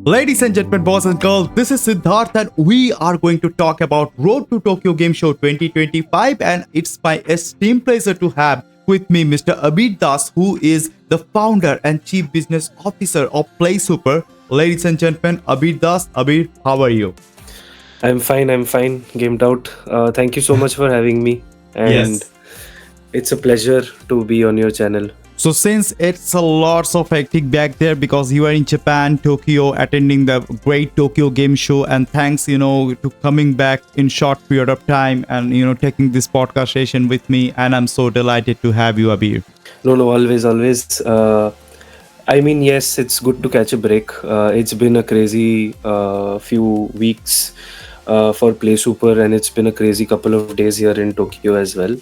Ladies and gentlemen, boys and girls, this is Siddharth and we are going to talk about Road to Tokyo Game Show 2025, and it's my esteemed pleasure to have with me Mr. Abhir Das, who is the founder and chief business officer of PlaySuper. Ladies and gentlemen, Abhir Das. Abhir, how are you? I'm fine. Gamed out. Thank you so much for having me. And Yes. it's a pleasure to be on your channel. So since it's a lots of hectic back there because you are in Japan, Tokyo, attending the great Tokyo Game Show, and thanks, to coming back in short period of time and taking this podcast session with me, and I'm so delighted to have you, Abhir. No, always. Yes, it's good to catch a break. It's been a crazy few weeks for PlaySuper, and it's been a crazy couple of days here in Tokyo as well.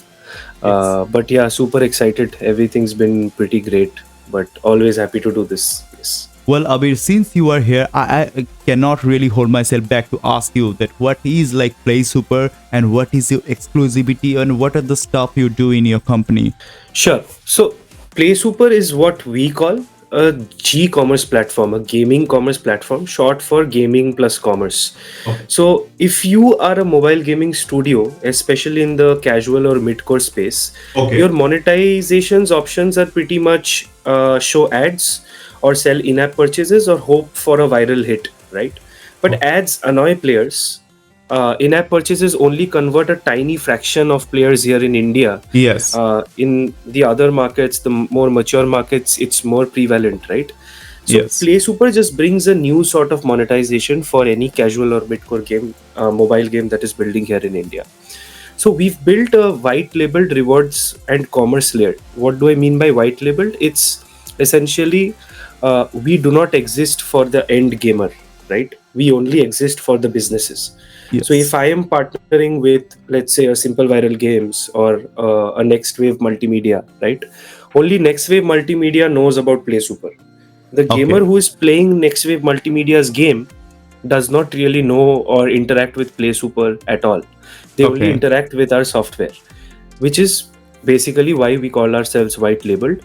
Yes. But yeah, super excited. Everything's been pretty great, but always happy to do this. Yes. Well, Abhir, since you are here, I cannot really hold myself back to ask you that what is like PlaySuper and what is your exclusivity and what are the stuff you do in your company? Sure. So, PlaySuper is what we call a G-commerce platform, a gaming commerce platform, short for gaming plus commerce. Okay. So, if you are a mobile gaming studio, especially in the casual or mid-core space, Okay. your monetizations options are pretty much show ads or sell in-app purchases or hope for a viral hit, right? But Okay. ads annoy players. In-app purchases only convert a tiny fraction of players here in India. Yes. In the other markets, the more mature markets, it's more prevalent, right? So Yes. PlaySuper just brings a new sort of monetization for any casual or mid-core game, mobile game that is building here in India. So we've built a white-labeled rewards and commerce layer. What do I mean by white-labeled? It's essentially we do not exist for the end gamer, right? We only exist for the businesses. Yes. So if I am partnering with, let's say, a Simple Viral Games or a Next Wave Multimedia, right? Only Next Wave Multimedia knows about PlaySuper. The Okay. gamer who is playing Next Wave Multimedia's game does not really know or interact with PlaySuper at all. They only Okay. interact with our software, which is basically why we call ourselves white labeled.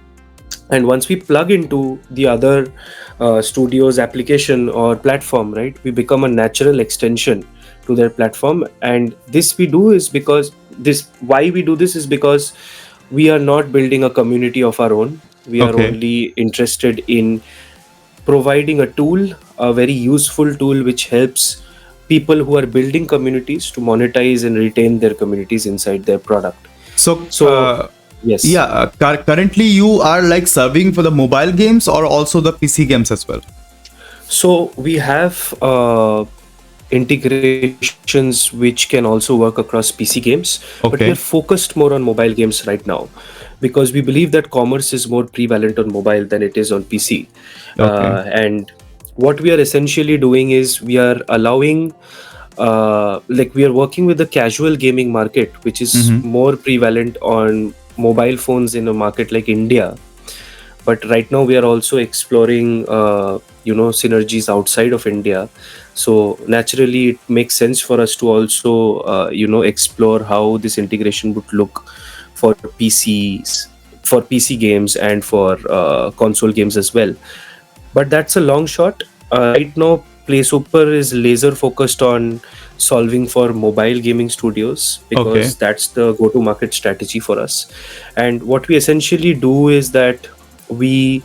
And once we plug into the other studio's application or platform, right, we become a natural extension to their platform. And this we do is because why we do this is because we are not building a community of our own. We are Okay. only interested in providing a tool, a very useful tool, which helps people who are building communities to monetize and retain their communities inside their product. So, So, yes. yeah, currently you are like serving for the mobile games or also the PC games as well. So we have integrations which can also work across PC games, but we Okay. are focused more on mobile games right now because we believe that commerce is more prevalent on mobile than it is on PC. Okay. And what we are essentially doing is we are allowing, we are working with the casual gaming market, which is Mm-hmm. more prevalent on mobile phones in a market like India. But right now we are also exploring synergies outside of India. So naturally it makes sense for us to also explore how this integration would look for PC games and for console games as well. But that's a long shot. Right now PlaySuper is laser focused on solving for mobile gaming studios because Okay. that's the go-to market strategy for us. And what we essentially do is that we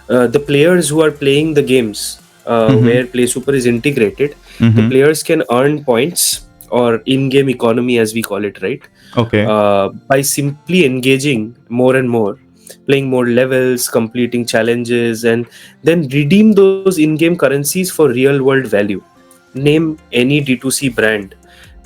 the players who are playing the games Mm-hmm. where PlaySuper is integrated, the Mm-hmm. players can earn points or in-game economy as we call it, right? Okay. By simply engaging more and more, playing more levels, completing challenges, and then redeem those in-game currencies for real-world value. Name any D2C brand.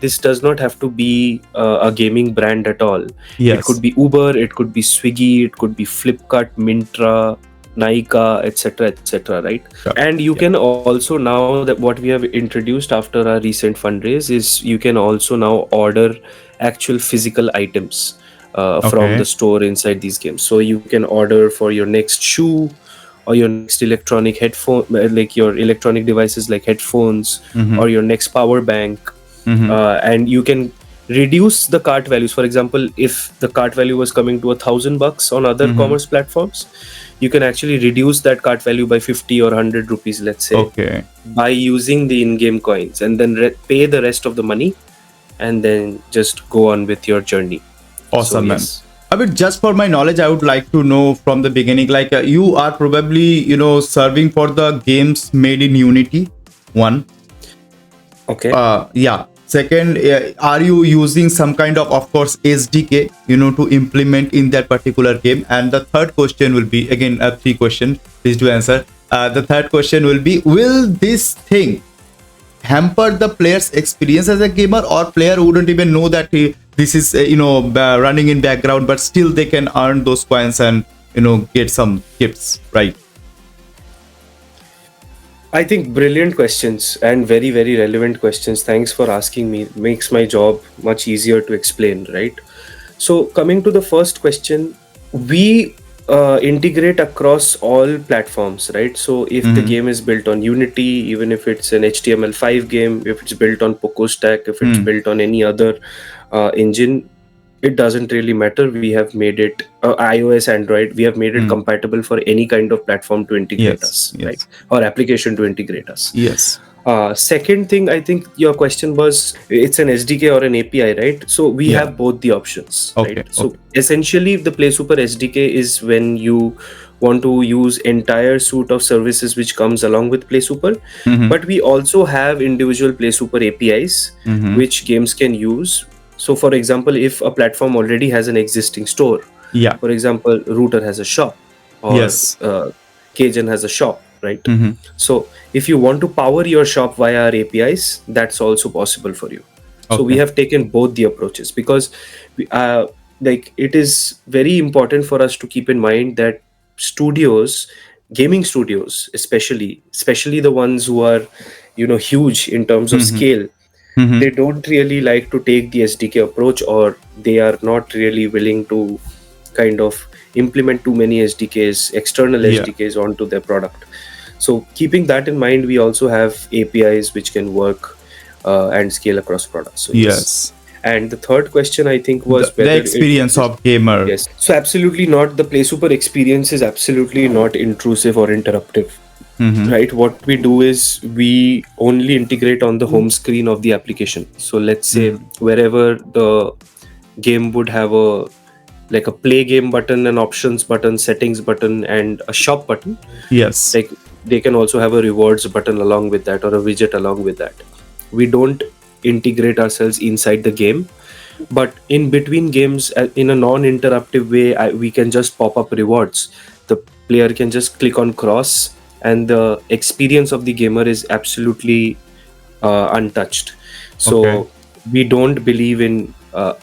This does not have to be a gaming brand at all. It Yes. could be Uber, it could be Swiggy, it could be Flipkart, Myntra, Nykaa, etc., right? Sure. And you Yeah. can also now, that what we have introduced after our recent fundraise is you can also now order actual physical items from Okay. the store inside these games. So you can order for your next shoe or your next electronic headphone, like your electronic devices like headphones, Mm-hmm. or your next power bank, Mm-hmm. and you can reduce the cart values. For example, if the cart value was coming to $1,000 on other Mm-hmm. commerce platforms, you can actually reduce that cart value by 50 or 100 rupees, let's say, Okay. by using the in-game coins, and then pay the rest of the money, and then just go on with your journey. So Awesome, man. yes. I mean, just for my knowledge, I would like to know from the beginning, like you are probably, serving for the games made in Unity. One. Okay. Yeah. Second, are you using some kind of course, SDK, to implement in that particular game? And the third question will be, again, a three question. Please do answer. The third question will be, will this thing hamper the player's experience as a gamer, or player wouldn't even know that this is running in background, but still they can earn those coins and get some gifts, right? I think brilliant questions and very, very relevant questions. Thanks for asking me. Makes my job much easier to explain, right? So, coming to the first question, we integrate across all platforms, right? So, if the game is built on Unity, even if it's an HTML5 game, if it's built on Poco Stack, if it's built on any other engine, it doesn't really matter. We have made it iOS, Android, we have made it compatible for any kind of platform to integrate us, right? Or application to integrate us. Yes. Second thing, I think your question was, it's an SDK or an API, right? So we have both the options, right? So essentially, the PlaySuper SDK is when you want to use entire suite of services which comes along with PlaySuper. But we also have individual PlaySuper APIs which games can use. So for example, if a platform already has an existing store, for example, Router has a shop, or Cajun has a shop, right? So if you want to power your shop via our APIs, that's also possible for you. So we have taken both the approaches, because it is very important for us to keep in mind that studios, gaming studios, especially the ones who are huge in terms of scale, they don't really like to take the SDK approach, or they are not really willing to kind of implement too many SDKs, external SDKs onto their product. So keeping that in mind, we also have APIs which can work and scale across products. So yes. And the third question, I think, was the experience of gamer. Yes. So absolutely not. The PlaySuper experience is absolutely not intrusive or interruptive. Right? What we do is we only integrate on the home screen of the application. So let's say wherever the game would have a play game button, an options button, settings button, and a shop button. Yes. Like they can also have a rewards button along with that, or a widget along with that. We don't integrate ourselves inside the game, but in between games, in a non-interruptive way, we can just pop up rewards. The player can just click on cross, and the experience of the gamer is absolutely untouched. So we don't believe in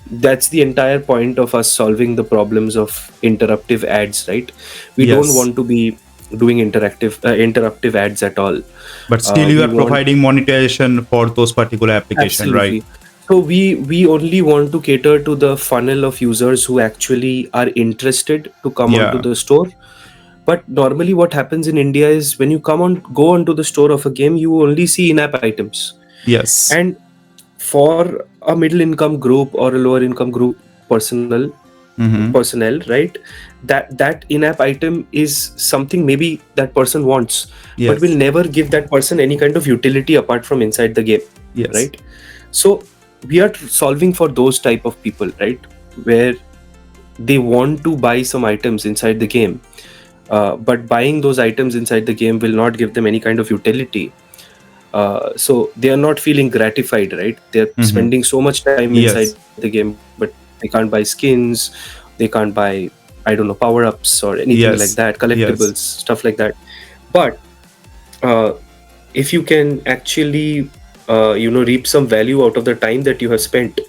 that's the entire point of us solving the problems of interruptive ads, right? We don't want to be doing interruptive ads at all. But still you are providing monetization for those particular applications, right? So we only want to cater to the funnel of users who actually are interested to come onto the store. But normally what happens in India is, when you go onto the store of a game, you only see in-app items. Yes. And for a middle income group or a lower income group personnel, right, that in-app item is something maybe that person wants, but will never give that person any kind of utility apart from inside the game, right? So we are solving for those type of people, right, where they want to buy some items inside the game, but buying those items inside the game will not give them any kind of utility. So they are not feeling gratified, right? They're spending so much time inside the game, but they can't buy skins, they can't buy, I don't know, power-ups or anything like that, collectibles, stuff like that. But if you can actually reap some value out of the time that you have spent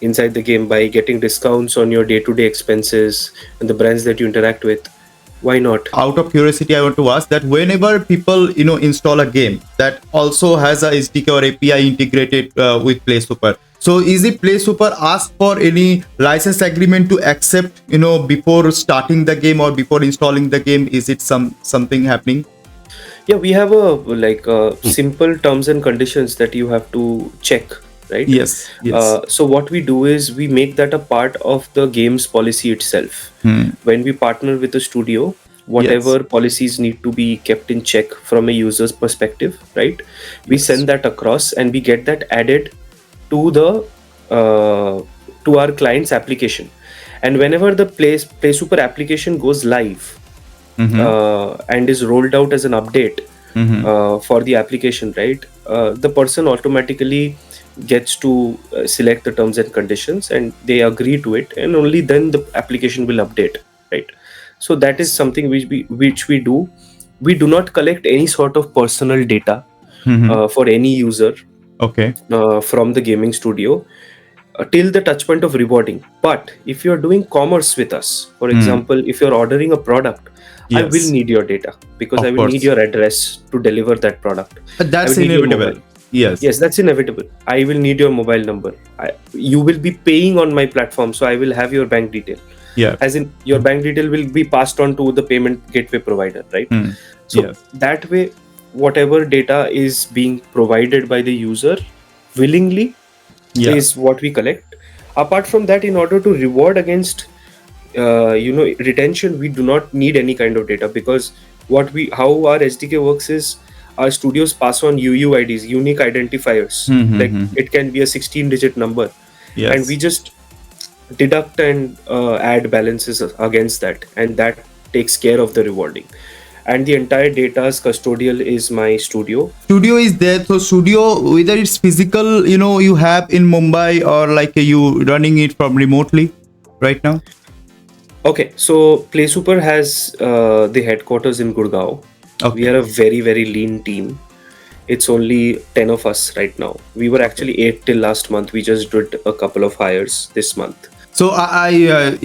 inside the game by getting discounts on your day-to-day expenses and the brands that you interact with, why not? Out of curiosity, I want to ask that whenever people install a game that also has a SDK or API integrated with PlaySuper, so is it PlaySuper ask for any license agreement to accept before starting the game or before installing the game? Is it something happening? Yeah, we have a simple terms and conditions that you have to check, right? Yes. So what we do is we make that a part of the game's policy itself. When we partner with a studio, whatever policies need to be kept in check from a user's perspective, right? We Yes. send that across and we get that added to the to our client's application. And whenever the PlaySuper application goes live and is rolled out as an update for the application, right? The person automatically gets to select the terms and conditions, and they agree to it, and only then the application will update, right? So that is something which we do. We do not collect any sort of personal data for any user Okay. from the gaming studio till the touch point of rewarding. But if you're doing commerce with us, for example, if you're ordering a product, I will Yes. need your data, because I Of will need course. your address to deliver that product. I That's will need your inevitable. mobile. Yes. Yes, that's inevitable. I will need your mobile number. You will be paying on my platform, so I will have your bank detail. Yeah. As in, your bank detail will be passed on to the payment gateway provider, right? So Yes. that way, whatever data is being provided by the user willingly Yeah. is what we collect. Apart from that, in order to reward against retention, we do not need any kind of data, because how our SDK works is our studios pass on UUIDs, unique identifiers. Like it can be a 16-digit number, and we Yes. just deduct and add balances against that, and that takes care of the rewarding. And the entire data's custodial is my studio. Studio is there. So studio, whether it's physical, you have in Mumbai, or like you running it from remotely right now. Okay, so PlaySuper has the headquarters in Gurgaon. Okay. We are a very, very lean team. It's only 10 of us right now. We were actually 8 till last month. We just did a couple of hires this month. So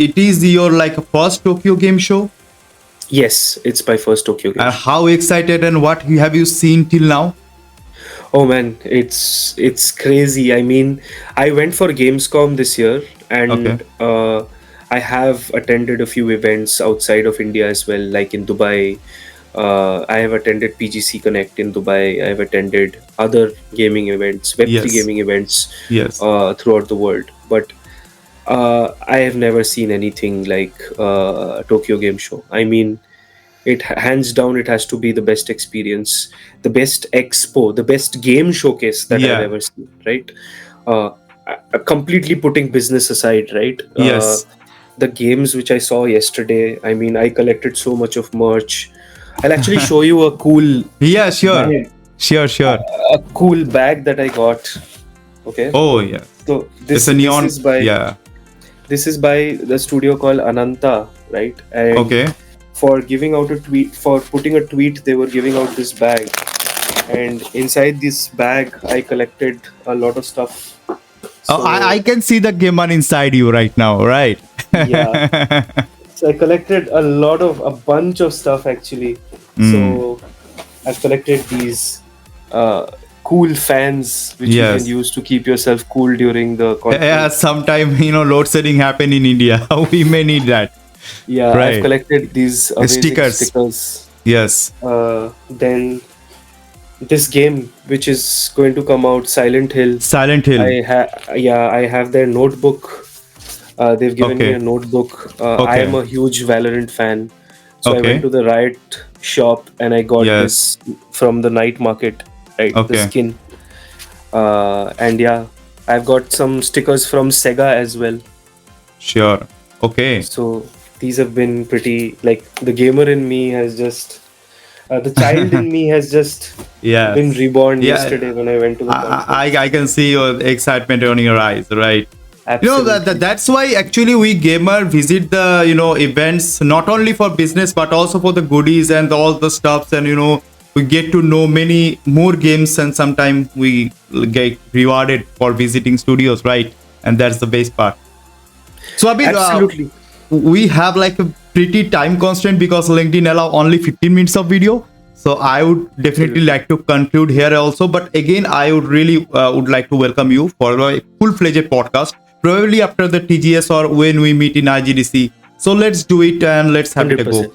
it is your like first Tokyo Game Show. Yes, it's my first Tokyo Game. How excited, and what have you seen till now? Oh man, it's crazy. I mean, I went for Gamescom this year, and I have attended a few events outside of India as well, like in Dubai. I have attended PGC Connect in Dubai. I have attended other gaming events, Web3 gaming events Yes. throughout the world. But I have never seen anything like Tokyo Game Show. I mean, hands down, it has to be the best experience, the best expo, the best game showcase that I've ever seen, right? Completely putting business aside, right? Yes. The games which I saw yesterday, I mean, I collected so much of merch. I'll actually show you a cool Yeah, sure. bag, Sure. a cool bag that I got. Okay. Oh, yeah. So It's a neon. this is by this is by the studio called Ananta, right? And for giving out a tweet, for putting a tweet, they were giving out this bag, and inside this bag I collected a lot of stuff. So, I can see the gamer inside you right now, right? Yeah. So I collected a bunch of stuff actually. So I've collected these cool fans which you can use to keep yourself cool during the conference. Yeah, sometime load shedding happen in India. We may need that. Yeah, right. I've collected these amazing stickers. Yes. Then this game which is going to come out, Silent Hill. I have their notebook. They've given me a notebook. I am a huge Valorant fan, so I went to the Riot shop and I got this from the night market, right? The skin. And yeah, I've got some stickers from Sega as well. Sure. Okay. So these have been pretty, like, the gamer in me has just the child in me has just been reborn yesterday when I went to the conference. I can see your excitement on your eyes, right? Absolutely. That's why actually we gamer visit the events not only for business but also for the goodies and all the stuffs, and we get to know many more games, and sometimes we get rewarded for visiting studios, right? And that's the best part. So Abhir, absolutely, we have like a pretty time constraint because LinkedIn allow only 15 minutes of video. So I would definitely like to conclude here also. But again, I would really would like to welcome you for a full-fledged podcast, probably after the TGS or when we meet in IGDC. So let's do it and let's have 100%. it a go.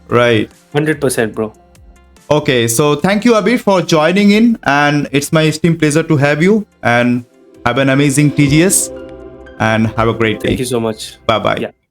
Right. 100%, bro. Okay. So thank you, Abhir, for joining in. And it's my esteemed pleasure to have you, and have an amazing TGS and have a great day. Thank you so much. Bye-bye. Yeah.